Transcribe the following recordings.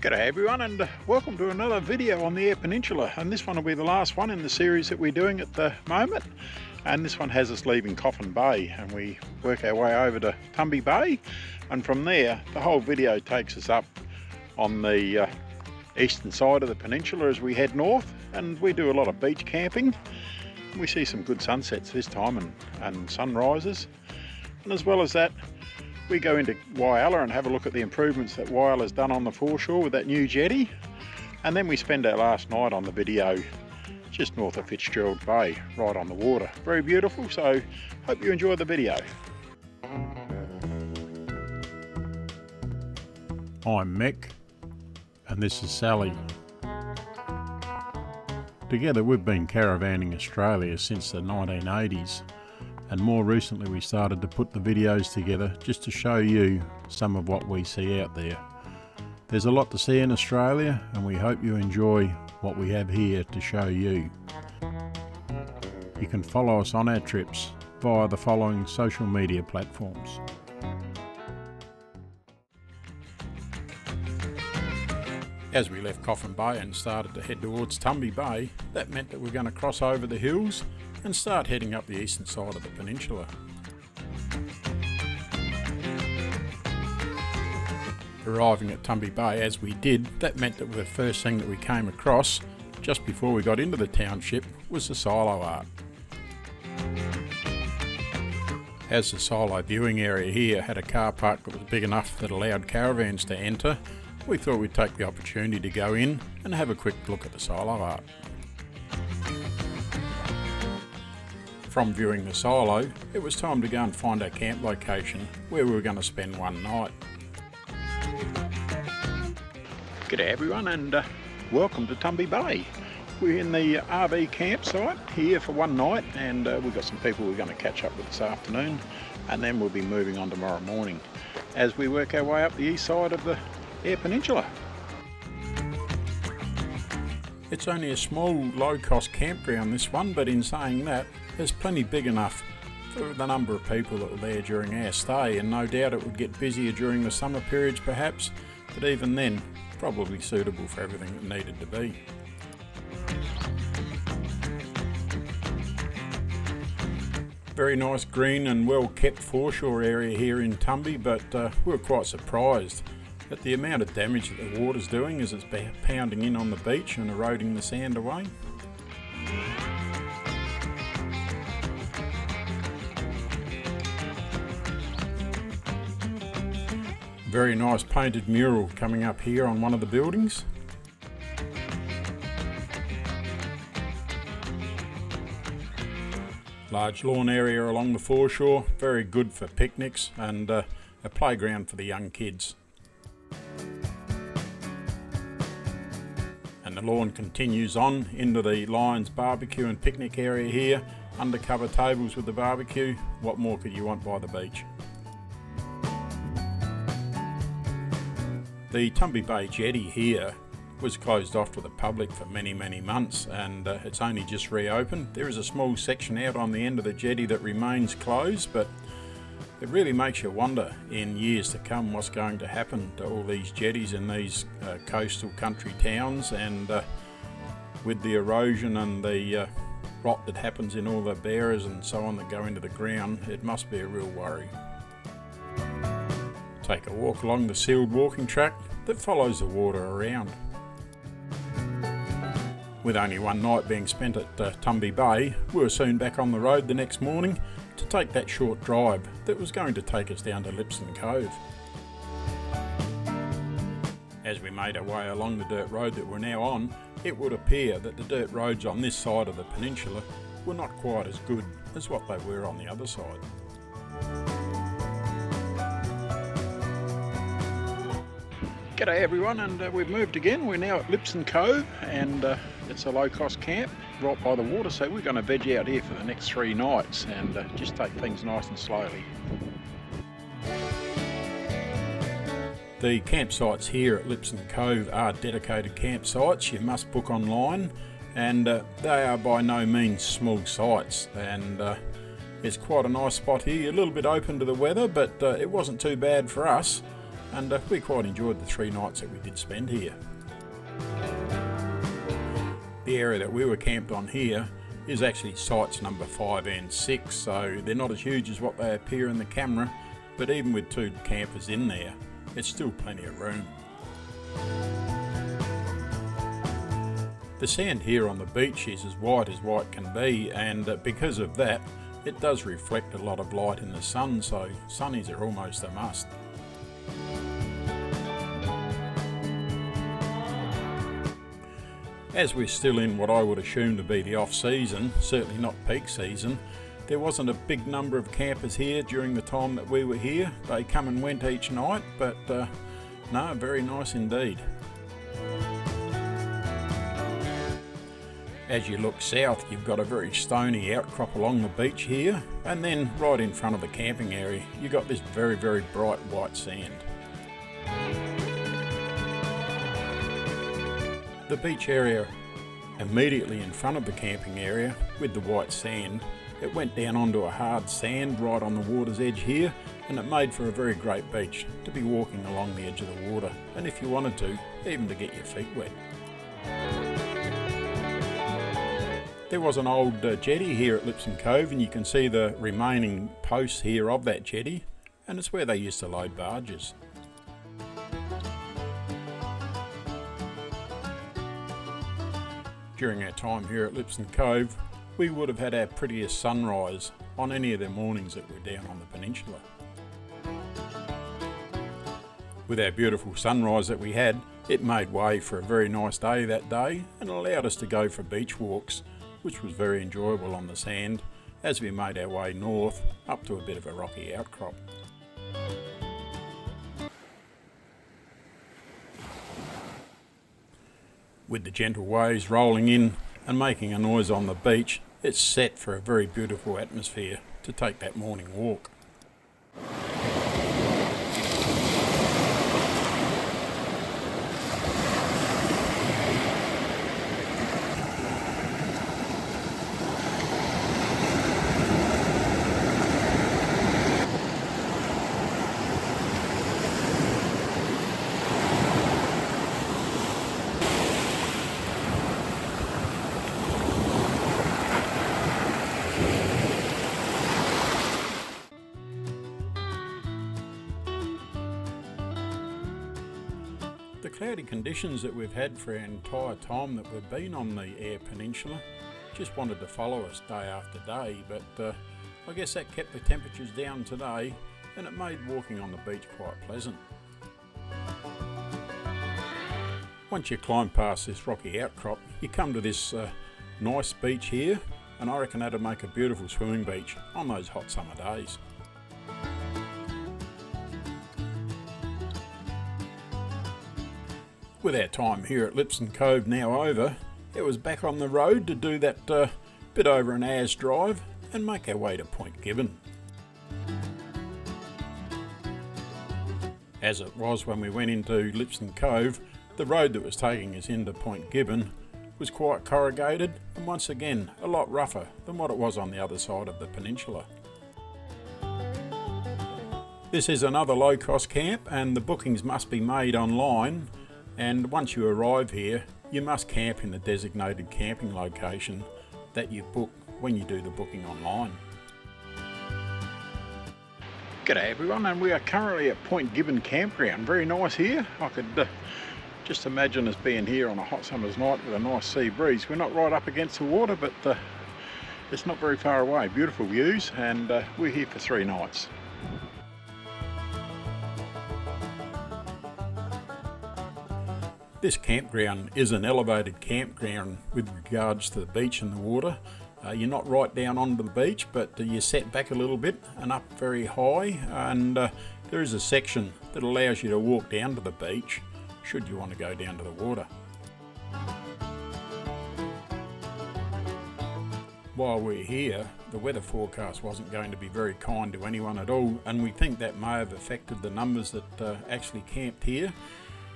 G'day everyone, and welcome to another video on the Eyre Peninsula, and this one will be the last one in the series that we're doing at the moment. And this one has us leaving Coffin Bay and we work our way over to Tumby Bay, and from there the whole video takes us up on the eastern side of the peninsula as we head north, and we do a lot of beach camping. We see some good sunsets this time and sunrises, and as well as that we go into Whyalla and have a look at the improvements that Whyalla has done on the foreshore with that new jetty, and then we spend our last night on the video just north of Fitzgerald Bay, right on the water. Very beautiful, so hope you enjoy the video. I'm Mick and this is Sally. Together we've been caravanning Australia since the 1980s. And more recently we started to put the videos together just to show you some of what we see out there. There's a lot to see in Australia, and we hope you enjoy what we have here to show you. You can follow us on our trips via the following social media platforms. As we left Coffin Bay and started to head towards Tumby Bay, that meant that we're going to cross over the hills and start heading up the eastern side of the peninsula. Arriving at Tumby Bay as we did, that meant that the first thing that we came across just before we got into the township was the silo art. As the silo viewing area here had a car park that was big enough that allowed caravans to enter, we thought we'd take the opportunity to go in and have a quick look at the silo art. From viewing the silo, it was time to go and find our camp location where we were going to spend one night. G'day everyone, and welcome to Tumby Bay. We're in the RV campsite here for one night, and we've got some people we're going to catch up with this afternoon, and then we'll be moving on tomorrow morning as we work our way up the east side of the Eyre Peninsula. It's only a small low-cost campground, this one, but in saying that, there's plenty big enough for the number of people that were there during our stay, and no doubt it would get busier during the summer periods perhaps, but even then, probably suitable for everything that needed to be. Very nice green and well kept foreshore area here in Tumby, but we were quite surprised at the amount of damage that the water's doing as it's pounding in on the beach and eroding the sand away. Very nice painted mural coming up here on one of the buildings. Large lawn area along the foreshore, very good for picnics, and a playground for the young kids. And the lawn continues on into the Lions barbecue and picnic area here, undercover tables with the barbecue. What more could you want by the beach? The Tumby Bay jetty here was closed off to the public for many months, and it's only just reopened. There is a small section out on the end of the jetty that remains closed, but it really makes you wonder in years to come what's going to happen to all these jetties in these coastal country towns, and with the erosion and the rot that happens in all the bearers and so on that go into the ground, it must be a real worry. Take a walk along the sealed walking track that follows the water around. With only one night being spent at Tumby Bay, we were soon back on the road the next morning to take that short drive that was going to take us down to Lipson Cove. As we made our way along the dirt road that we're now on, it would appear that the dirt roads on this side of the peninsula were not quite as good as what they were on the other side. G'day everyone, and we've moved again. We're now at Lipson Cove, and it's a low-cost camp right by the water, so we're going to veg out here for the next 3 nights and just take things nice and slowly. The campsites here at Lipson Cove are dedicated campsites. You must book online, and they are by no means small sites, and it's quite a nice spot here. A little bit open to the weather, but it wasn't too bad for us. and we quite enjoyed the 3 nights that we did spend here. The area that we were camped on here is actually sites number 5 and 6, so they're not as huge as what they appear in the camera, but even with 2 campers in there, it's still plenty of room. The sand here on the beach is as white can be, and because of that, it does reflect a lot of light in the sun, so sunnies are almost a must. As we're still in what I would assume to be the off-season, certainly not peak season, there wasn't a big number of campers here during the time that we were here. They come and went each night, but no, very nice indeed. As you look south, you've got a very stony outcrop along the beach here, and then right in front of the camping area, you've got this very, very bright white sand. The beach area immediately in front of the camping area with the white sand, it went down onto a hard sand right on the water's edge here, and it made for a very great beach to be walking along the edge of the water, and if you wanted to, even to get your feet wet. There was an old jetty here at Lipson Cove, and you can see the remaining posts here of that jetty, and it's where they used to load barges. During our time here at Lipson Cove, we would have had our prettiest sunrise on any of the mornings that we're down on the peninsula. With our beautiful sunrise that we had, it made way for a very nice day that day and allowed us to go for beach walks, which was very enjoyable on the sand as we made our way north up to a bit of a rocky outcrop. With the gentle waves rolling in and making a noise on the beach, it's set for a very beautiful atmosphere to take that morning walk. The cloudy conditions that we've had for our entire time that we've been on the Eyre Peninsula just wanted to follow us day after day, but I guess that kept the temperatures down today and it made walking on the beach quite pleasant. Once you climb past this rocky outcrop, you come to this nice beach here, and I reckon that'd make a beautiful swimming beach on those hot summer days. With our time here at Lipson Cove now over, it was back on the road to do that bit over an hour's drive and make our way to Point Gibbon. As it was when we went into Lipson Cove, the road that was taking us into Point Gibbon was quite corrugated and once again a lot rougher than what it was on the other side of the peninsula. This is another low-cost camp and the bookings must be made online, and once you arrive here you must camp in the designated camping location that you book when you do the booking online. G'day everyone, and we are currently at Point Gibbon campground. Very nice here. I could just imagine us being here on a hot summer's night with a nice sea breeze. We're not right up against the water, but it's not very far away. Beautiful views, and we're here for 3 nights. This campground is an elevated campground with regards to the beach and the water. You're not right down onto the beach, but you're set back a little bit and up very high, and there is a section that allows you to walk down to the beach should you want to go down to the water. While we're here, the weather forecast wasn't going to be very kind to anyone at all, and we think that may have affected the numbers that actually camped here,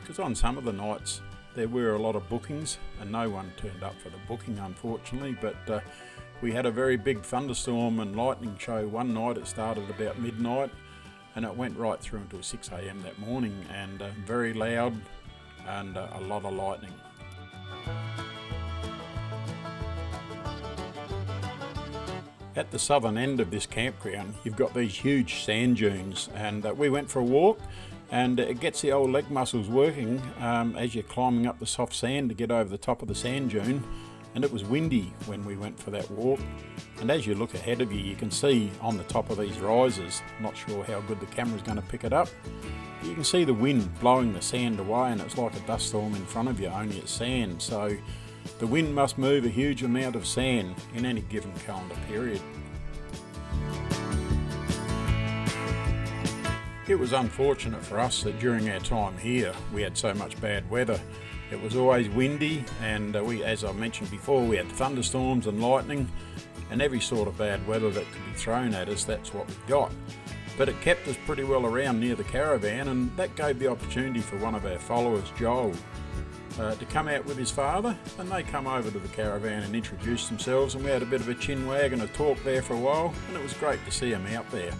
because on some of the nights there were a lot of bookings and no one turned up for the booking, unfortunately, but we had a very big thunderstorm and lightning show one night. It started about midnight and it went right through until 6 a.m. that morning, and very loud and a lot of lightning. At the southern end of this campground, you've got these huge sand dunes, and we went for a walk, and it gets the old leg muscles working as you're climbing up the soft sand to get over the top of the sand dune. And it was windy when we went for that walk, and as you look ahead of you, you can see on the top of these rises, not sure how good the camera's going to pick it up, you can see the wind blowing the sand away, and it's like a dust storm in front of you, only it's sand. So the wind must move a huge amount of sand in any given calendar period. It was unfortunate for us that during our time here we had so much bad weather. It was always windy, and as I mentioned before, we had thunderstorms and lightning and every sort of bad weather that could be thrown at us. That's what we got. But it kept us pretty well around near the caravan, and that gave the opportunity for one of our followers, Joel, to come out with his father, and they come over to the caravan and introduced themselves, and we had a bit of a chin wag and a talk there for a while, and it was great to see them out there.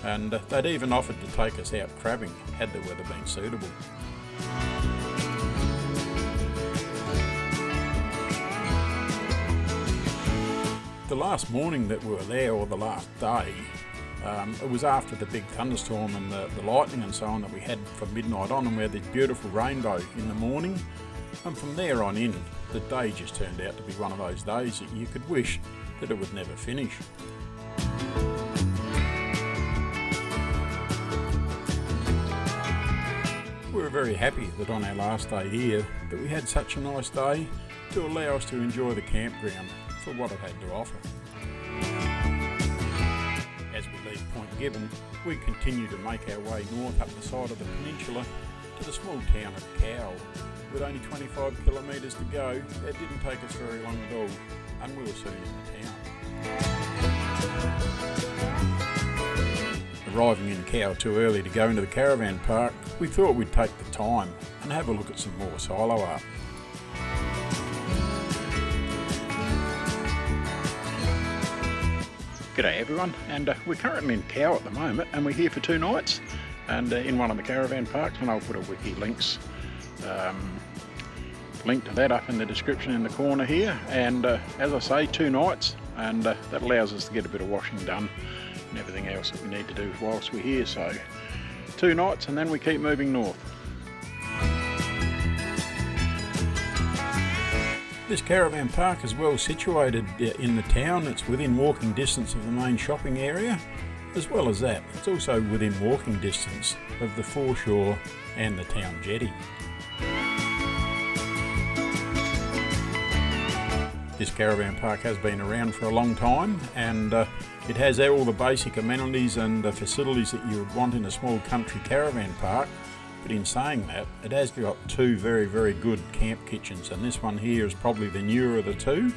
And they'd even offered to take us out crabbing had the weather been suitable. The last morning that we were there, or the last day, it was after the big thunderstorm and the lightning and so on that we had from midnight on, and we had this beautiful rainbow in the morning, and from there on in, the day just turned out to be one of those days that you could wish that it would never finish. We were very happy that on our last day here that we had such a nice day to allow us to enjoy the campground for what it had to offer. As we leave Point Gibbon, we continue to make our way north up the side of the peninsula to the small town of Cowra. With only 25 kilometres to go, it didn't take us very long at all, and we were soon in the town. Arriving in Cowra too early to go into the caravan park, we thought we'd take the time and have a look at some more silo art. G'day everyone, and we're currently in Cowra at the moment, and we're here for 2 nights, and in one of the caravan parks, and I'll put a wiki link to that up in the description in the corner here. And as I say, 2 nights, and that allows us to get a bit of washing done and everything else that we need to do whilst we're here. So 2 nights, and then we keep moving north. This caravan park is well situated in the town. It's within walking distance of the main shopping area. As well as that, it's also within walking distance of the Foreshore and the town jetty. This caravan park has been around for a long time, and it has all the basic amenities and facilities that you would want in a small country caravan park. But in saying that, it has got 2 very, very good camp kitchens, and this one here is probably the newer of the 2,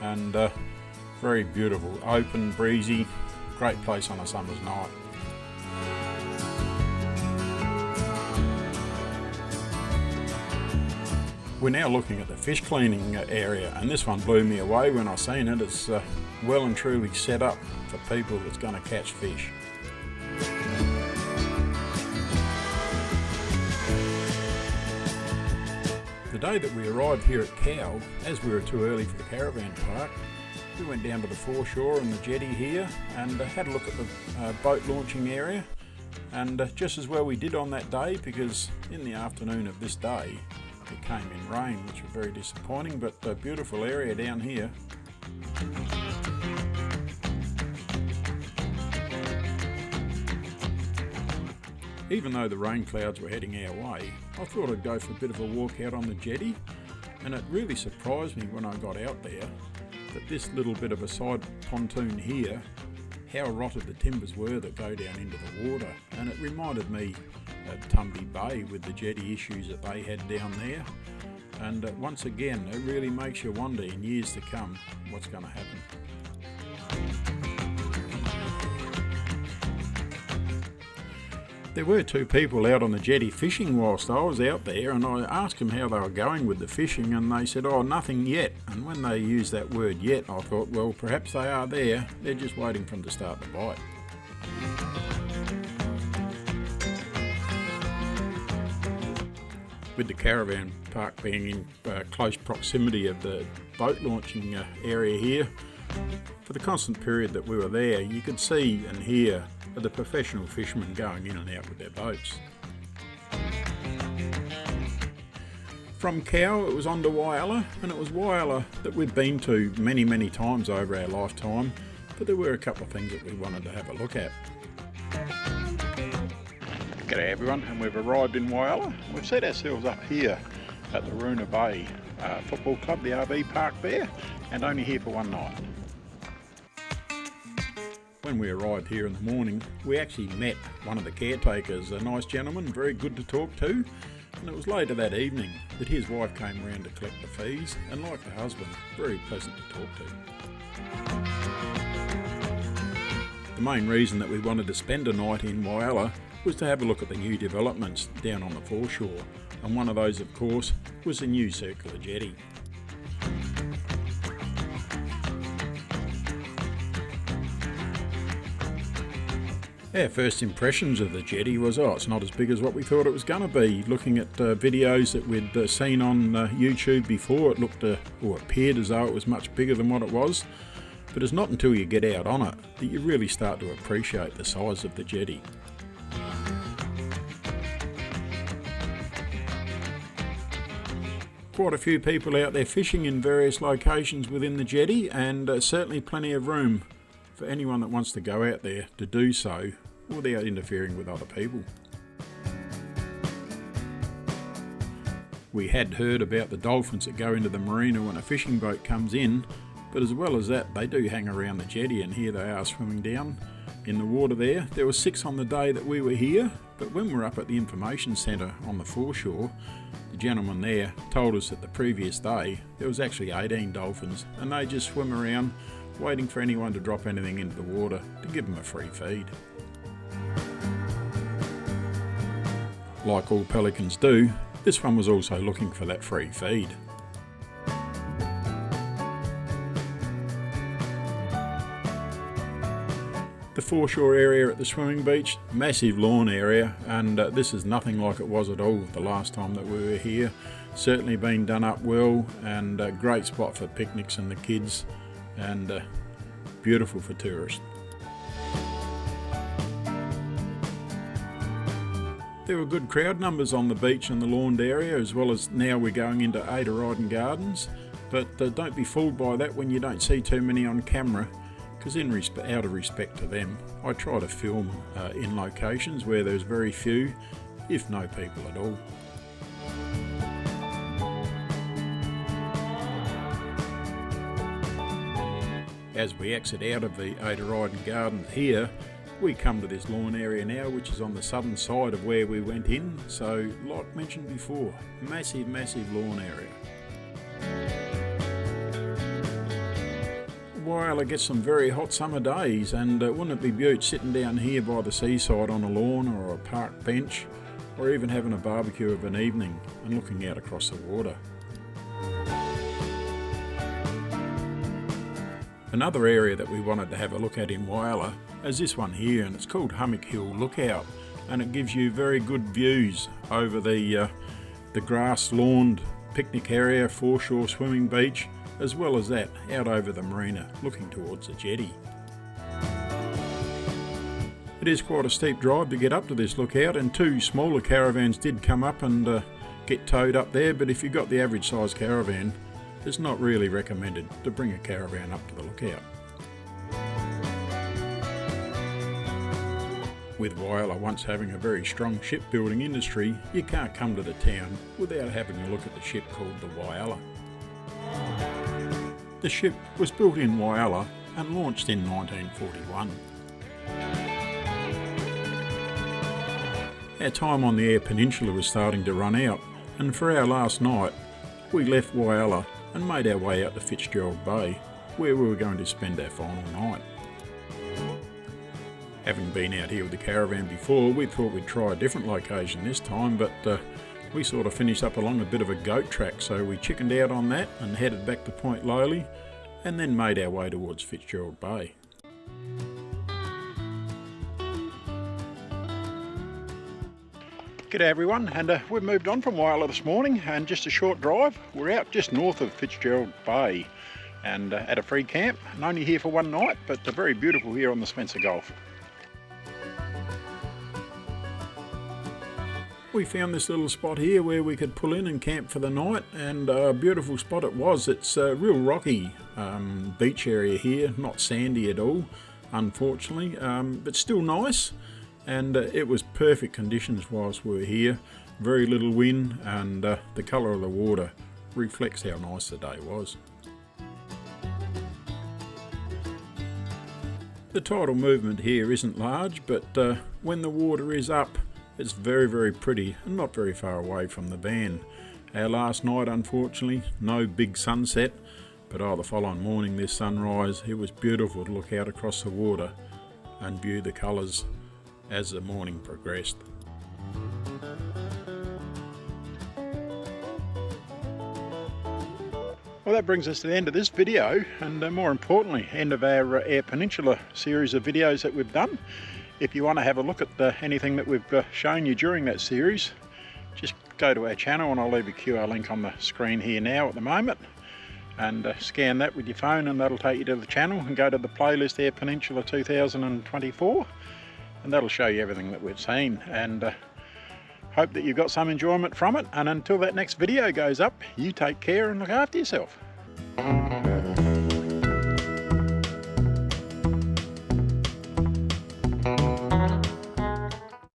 and very beautiful, open, breezy, great place on a summer's night. We're now looking at the fish cleaning area, and this one blew me away when I seen it. It's well and truly set up for people that's going to catch fish. The day that we arrived here at Cowra, as we were too early for the caravan park, we went down to the foreshore and the jetty here and had a look at the boat launching area. And just as well we did on that day, because in the afternoon of this day it came in rain, which was very disappointing, but a beautiful area down here. Even though the rain clouds were heading our way, I thought I'd go for a bit of a walk out on the jetty, and it really surprised me when I got out there that this little bit of a side pontoon here, how rotted the timbers were that go down into the water. And it reminded me of Tumby Bay with the jetty issues that they had down there. And once again, it really makes you wonder in years to come what's going to happen. There were 2 people out on the jetty fishing whilst I was out there, and I asked them how they were going with the fishing, and they said, "Oh, nothing yet." And when they used that word "yet," I thought, well, perhaps they are there. They're just waiting for them to start to bite. With the caravan park being in close proximity of the boat launching area here, for the constant period that we were there, you could see and hear the professional fishermen going in and out with their boats. From Cowra it was on to Whyalla, and it was Whyalla that we'd been to many times over our lifetime, but there were a couple of things that we wanted to have a look at. G'day everyone, and we've arrived in Whyalla. We've set ourselves up here at the Tumby Bay Football Club, the RV park there, and only here for one night. When we arrived here in the morning, we actually met one of the caretakers, a nice gentleman, very good to talk to, and it was later that evening that his wife came round to collect the fees, and like the husband, very pleasant to talk to. The main reason that we wanted to spend a night in Whyalla was to have a look at the new developments down on the foreshore, and one of those of course was the new circular jetty. Our first impressions of the jetty was, it's not as big as what we thought it was going to be. Looking at videos that we'd seen on YouTube before, it looked or appeared as though it was much bigger than what it was, but it's not until you get out on it that you really start to appreciate the size of the jetty. Quite a few people out there fishing in various locations within the jetty, and certainly plenty of room for anyone that wants to go out there to do so without interfering with other people. We had heard about the dolphins that go into the marina when a fishing boat comes in, but as well as that, they do hang around the jetty, and here they are swimming down in the water there. There were 6 on the day that we were here, but when we were up at the information centre on the foreshore, the gentleman there told us that the previous day there was actually 18 dolphins, and they just swim around waiting for anyone to drop anything into the water to give them a free feed. Like all pelicans do, this one was also looking for that free feed. The foreshore area at the swimming beach, massive lawn area, and this is nothing like it was at all the last time that we were here. Certainly been done up well, and a great spot for picnics and the kids, and beautiful for tourists. There were good crowd numbers on the beach and the lawned area, as well as now we're going into Eyre Gardens, but don't be fooled by that when you don't see too many on camera, because out of respect to them, I try to film in locations where there's very few, if no people at all. As we exit out of the Eyre Gardens here, we come to this lawn area now, which is on the southern side of where we went in. So, like mentioned before, massive lawn area. Whyalla gets some very hot summer days, and wouldn't it be beaut sitting down here by the seaside on a lawn or a park bench, or even having a barbecue of an evening and looking out across the water. Another area that we wanted to have a look at in Whyalla is this one here, and it's called Hummock Hill Lookout, and it gives you very good views over the grass lawned picnic area, foreshore swimming beach, as well as that out over the marina looking towards the jetty. It is quite a steep drive to get up to this lookout, and 2 smaller caravans did come up and get towed up there, but if you've got the average size caravan, it's not really recommended to bring a caravan up to the lookout. With Whyalla once having a very strong shipbuilding industry, you can't come to the town without having a look at the ship called the Whyalla. The ship was built in Whyalla and launched in 1941. Our time on the Eyre Peninsula was starting to run out, and for our last night, we left Whyalla and made our way out to Fitzgerald Bay, where we were going to spend our final night. Having been out here with the caravan before, we thought we'd try a different location this time, but we sort of finished up along a bit of a goat track, so we chickened out on that and headed back to Point Lowly, and then made our way towards Fitzgerald Bay. G'day everyone, and we've moved on from Whyalla this morning, and just a short drive. We're out just north of Fitzgerald Bay and at a free camp, and only here for one night, but very beautiful here on the Spencer Gulf. We found this little spot here where we could pull in and camp for the night, and a beautiful spot it was. It's a real rocky beach area here, not sandy at all, unfortunately, but still nice. And it was perfect conditions whilst we were here. Very little wind, and the colour of the water reflects how nice the day was. The tidal movement here isn't large, but when the water is up, it's very, very pretty and not very far away from the van. Our last night, unfortunately, no big sunset, but the following morning, this sunrise, it was beautiful to look out across the water and view the colours as the morning progressed. Well, that brings us to the end of this video, and more importantly, end of our Eyre Peninsula series of videos that we've done. If you want to have a look at anything that we've shown you during that series, just go to our channel, and I'll leave a QR link on the screen here now at the moment, and scan that with your phone, and that'll take you to the channel, and go to the playlist Eyre Peninsula 2024. And that'll show you everything that we've seen, and hope that you've got some enjoyment from it. And until that next video goes up, you take care and look after yourself.